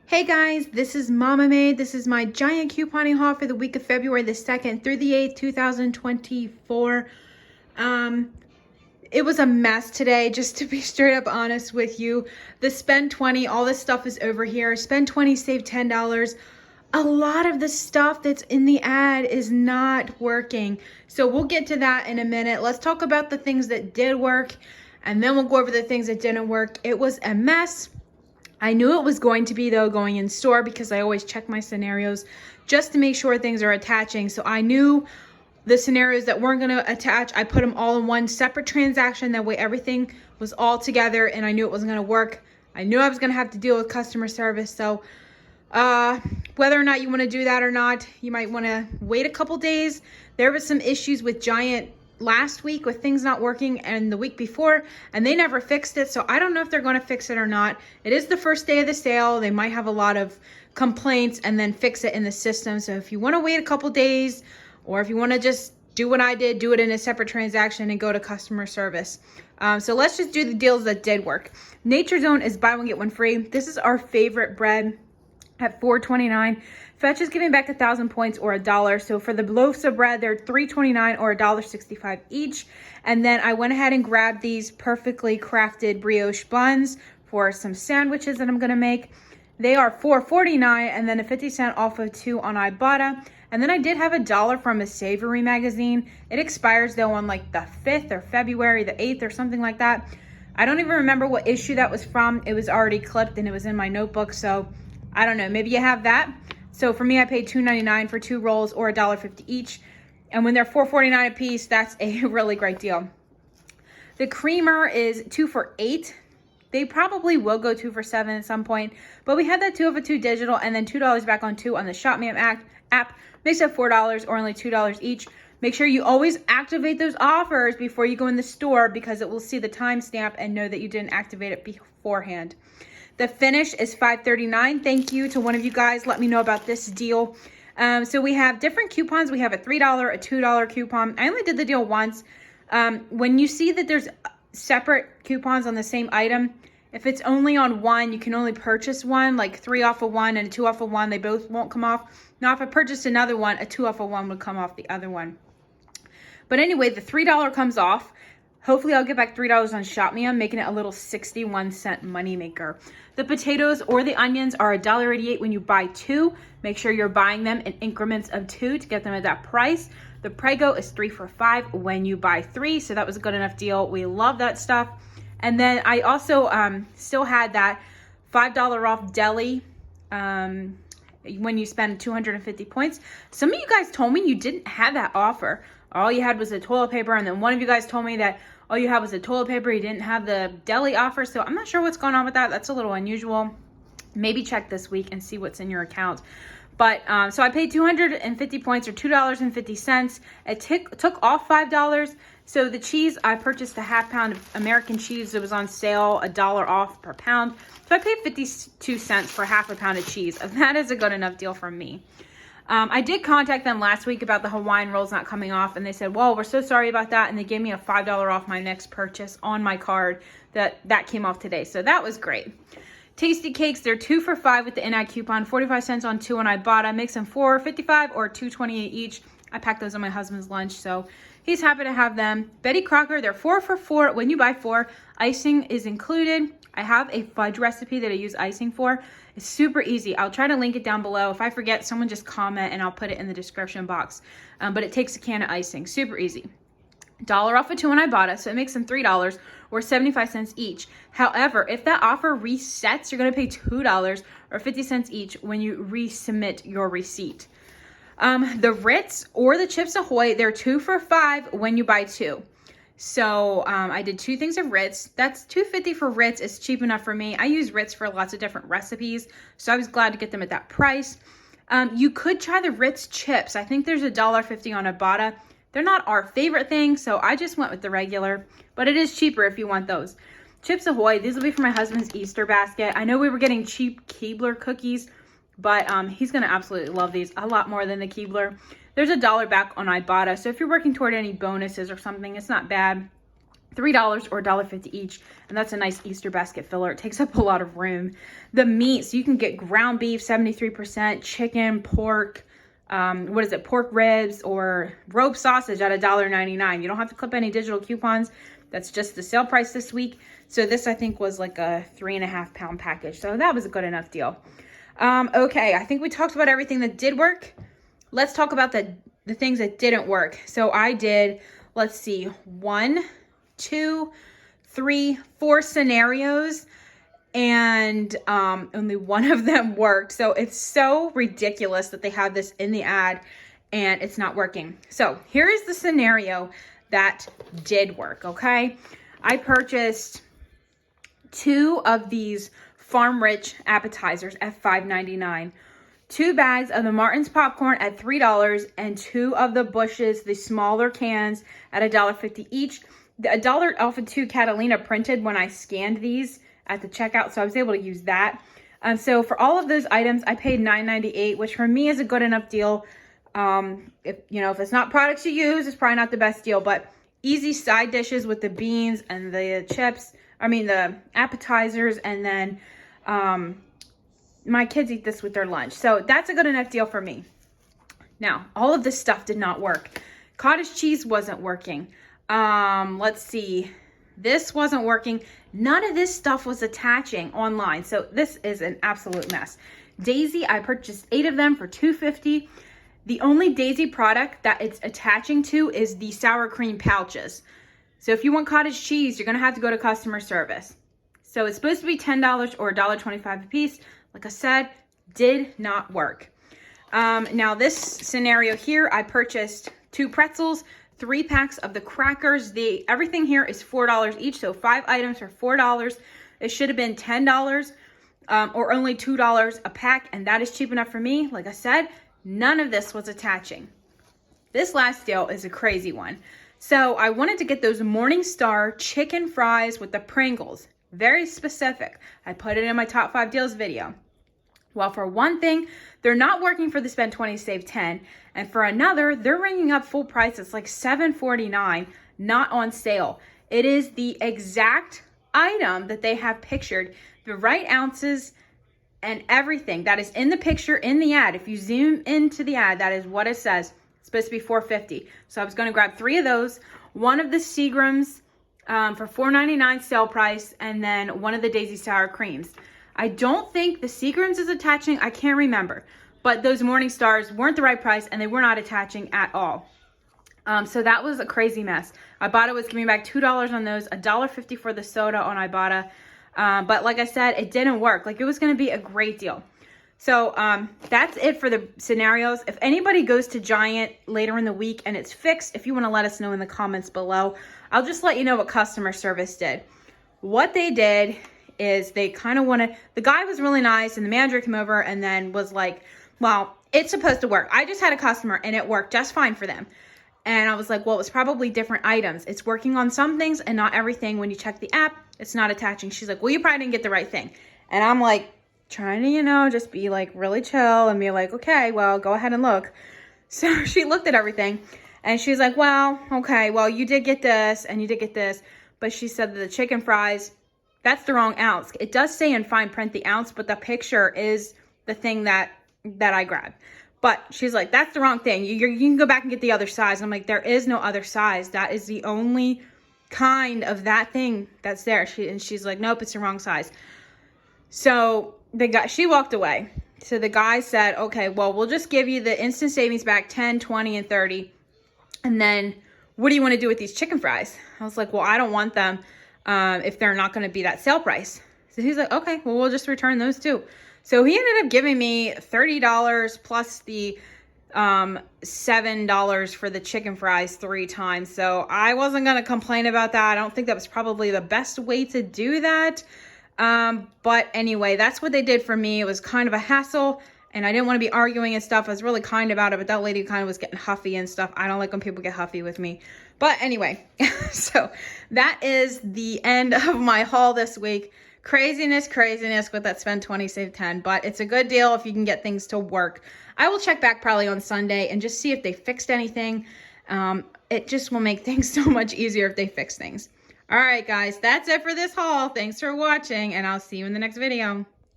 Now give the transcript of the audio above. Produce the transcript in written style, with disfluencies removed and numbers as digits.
Hey guys, this is Mama Made. This is my giant couponing haul for the week of February the 2nd through the 8th, 2024. It was a mess today, just to be straight up honest with you. The spend 20, all this stuff is over here. Spend 20, save $10. A lot of the stuff that's in the ad is not working. So we'll get to that in a minute. Let's talk about the things that did work, and then we'll go over the things that didn't work. It was a mess. I knew it was going to be though going in store because I always check my scenarios just to make sure things are attaching. So I knew the scenarios that weren't going to attach. I put them all in one separate transaction. That way everything was all together and I knew it wasn't going to work. I knew I was going to have to deal with customer service. So whether or not you want to do that or not, you might want to wait a couple days. There was some issues with Giant last week with things not working and the week before, and they never fixed it. So I don't know if they're going to fix it or not. It is the first day of the sale. They might have a lot of complaints and then fix it in the system. So if you want to wait a couple days, or if you want to just do what I did, do it in a separate transaction and go to customer service. So let's just do the deals that did work. Nature Zone is buy one get one free. This is our favorite bread at $4.29. Fudge is giving back 1,000 points or $1. So for the loaves of bread, they're $3.29 or $1.65 each. And then I went ahead and grabbed these perfectly crafted brioche buns for some sandwiches that I'm going to make. They are $4.49 and then a 50-cent off of 2 on Ibotta. And then I did have $1 from a savory magazine. It expires though on like the 5th or February the 8th or something like that. I don't even remember what issue that was from. It was already clipped and it was in my notebook. So I don't know, maybe you have that. So for me, I paid $2.99 for 2 rolls or $1.50 each. And when they're $4.49 a piece, that's a really great deal. The creamer is 2 for $8. They probably will go 2 for $7 at some point. But we had that 2 of 2 digital and then $2 back on 2 on the ShopMam app. Makes it $4 or only $2 each. Make sure you always activate those offers before you go in the store because it will see the timestamp and know that you didn't activate it beforehand. The finish is $5.39. Thank you to one of you guys. Let me know about this deal. So we have different coupons. We have a $3, a $2 coupon. I only did the deal once. When you see that there's separate coupons on the same item, if it's only on one, you can only purchase one, like 3 off of one and a 2 off of one. They both won't come off. Now, if I purchased another one, a 2 off of one would come off the other one. But anyway, the $3 comes off. Hopefully I'll get back $3 on ShopMam, making it a little 61-cent moneymaker. The potatoes or the onions are $1.88 when you buy 2. Make sure you're buying them in increments of 2 to get them at that price. The Prego is 3 for $5 when you buy 3. So that was a good enough deal. We love that stuff. And then I also still had that $5 off deli when you spend 250 points. Some of you guys told me you didn't have that offer. All you had was the toilet paper, and then one of you guys told me that all you had was the toilet paper. You didn't have the deli offer, so I'm not sure what's going on with that. That's a little unusual. Maybe check this week and see what's in your account. But so I paid 250 points or $2.50. It took off $5. So the cheese, I purchased a half pound of American cheese. It was on sale, $1 off per pound. So I paid 52 cents for half a pound of cheese. That is a good enough deal for me. I did contact them last week about the Hawaiian rolls not coming off, and they said, well, we're so sorry about that, and they gave me a $5 off my next purchase on my card. That came off today, so that was great. Tastykakes, they're 2 for $5 with the in-ad coupon, 45 cents on 2 on Ibotta. Makes them $4.55 or $2.28 each. I packed those on my husband's lunch, so he's happy to have them. Betty Crocker, they're 4 for $4 when you buy 4. Icing is included. I have a fudge recipe that I use icing for. It's super easy. I'll try to link it down below. If I forget, someone just comment and I'll put it in the description box. But it takes a can of icing. Super easy. $1 off of 2 on Ibotta, so it makes them $3 or 75 cents each. However, if that offer resets, you're going to pay $2 or 50 cents each when you resubmit your receipt. The Ritz or the Chips Ahoy, they're 2 for $5 when you buy 2. So I did 2 things of Ritz. That's $2.50 for Ritz. It's cheap enough for me. I use Ritz for lots of different recipes, so I was glad to get them at that price. You could try the Ritz chips. I think there's $1.50 on Ibotta. They're not our favorite thing, so I just went with the regular, but it is cheaper if you want those. Chips Ahoy, these will be for my husband's Easter basket. I know we were getting cheap Keebler cookies, but he's going to absolutely love these a lot more than the Keebler. There's $1 back on Ibotta, so if you're working toward any bonuses or something, it's not bad. $3 or $1.50 each, and that's a nice Easter basket filler. It takes up a lot of room. The meat, so you can get ground beef 73%, chicken, pork, pork ribs, or rope sausage at $1.99. You don't have to clip any digital coupons. That's just the sale price this week. So this, I think, was like a 3.5 pound package, so that was a good enough deal. Okay, I think we talked about everything that did work. Let's talk about the things that didn't work. So I did, let's see, 1, 2, 3, 4 scenarios, and only one of them worked. So it's so ridiculous that they have this in the ad and it's not working. So here is the scenario that did work, okay? I purchased 2 of these Farm Rich appetizers at $5.99. 2 bags of the Martin's popcorn at $3, and 2 of the Bush's, the smaller cans, at $1.50 each. The $1 off of 2 Catalina printed when I scanned these at the checkout, so I was able to use that. So for all of those items, I paid $9.98, which for me is a good enough deal. If it's not products you use, it's probably not the best deal, but easy side dishes with the beans and the chips. The appetizers, and then my kids eat this with their lunch. So that's a good enough deal for me. Now, all of this stuff did not work. Cottage cheese wasn't working. Let's see. This wasn't working. None of this stuff was attaching online. So this is an absolute mess. Daisy, I purchased 8 of them for $2.50. The only Daisy product that it's attaching to is the sour cream pouches. So if you want cottage cheese, you're going to have to go to customer service. So it's supposed to be $10 or $1.25 a piece. Like I said, did not work. Now this scenario here, I purchased 2 pretzels, 3 packs of the crackers. Everything here is $4 each, so 5 items for $4. It should have been $10 or only $2 a pack, and that is cheap enough for me. Like I said, none of this was attaching. This last deal is a crazy one. So I wanted to get those Morningstar chicken fries with the Pringles. Very specific. I put it in my top 5 deals video. Well, for one thing, they're not working for the spend 20, save 10. And for another, they're ringing up full price. It's like $7.49, not on sale. It is the exact item that they have pictured, the right ounces and everything that is in the picture in the ad. If you zoom into the ad, that is what it says. It's supposed to be $4.50. So I was going to grab 3 of those, 1 of the seagrams for $4.99 sale price, and then 1 of the Daisy sour creams. I don't think the seagrams is attaching. I can't remember, but those Morningstars weren't the right price and they were not attaching at all. So that was a crazy mess. Ibotta was giving back $2 on those, $1.50 for the soda on Ibotta. But like I said, it didn't work. Like, it was going to be a great deal. So that's it for the scenarios. If anybody goes to Giant later in the week and it's fixed, if you want to let us know in the comments below, I'll just let you know what customer service did. What they did is they kind of the guy was really nice, and the manager came over and then was like, well, it's supposed to work. I just had a customer and it worked just fine for them. And I was like, well, it was probably different items. It's working on some things and not everything. When you check the app, it's not attaching. She's like, well, you probably didn't get the right thing. And I'm like, trying to, just be like really chill and be like, okay, well, go ahead and look. So she looked at everything and she's like, well, okay, well, you did get this and you did get this. But she said that the chicken fries, that's the wrong ounce. It does say in fine print the ounce, but the picture is the thing that I grabbed. But she's like, that's the wrong thing. You can go back and get the other size. And I'm like, there is no other size. That is the only kind of that thing that's there. She's like, nope, it's the wrong size. So she walked away. So the guy said, okay, well, we'll just give you the instant savings back, 10, 20, and 30. And then what do you want to do with these chicken fries? I was like, well, I don't want them if they're not going to be that sale price. So he's like, okay, well, we'll just return those too. So he ended up giving me $30 plus the $7 for the chicken fries 3 times. So I wasn't going to complain about that. I don't think that was probably the best way to do that. But anyway, that's what they did for me. It was kind of a hassle and I didn't want to be arguing and stuff. I was really kind about it, but that lady kind of was getting huffy and stuff. I don't like when people get huffy with me. But anyway, so that is the end of my haul this week. Craziness with that spend 20, save 10, but it's a good deal if you can get things to work. I will check back probably on Sunday and just see if they fixed anything. It just will make things so much easier if they fix things. All right, guys, that's it for this haul. Thanks for watching, and I'll see you in the next video.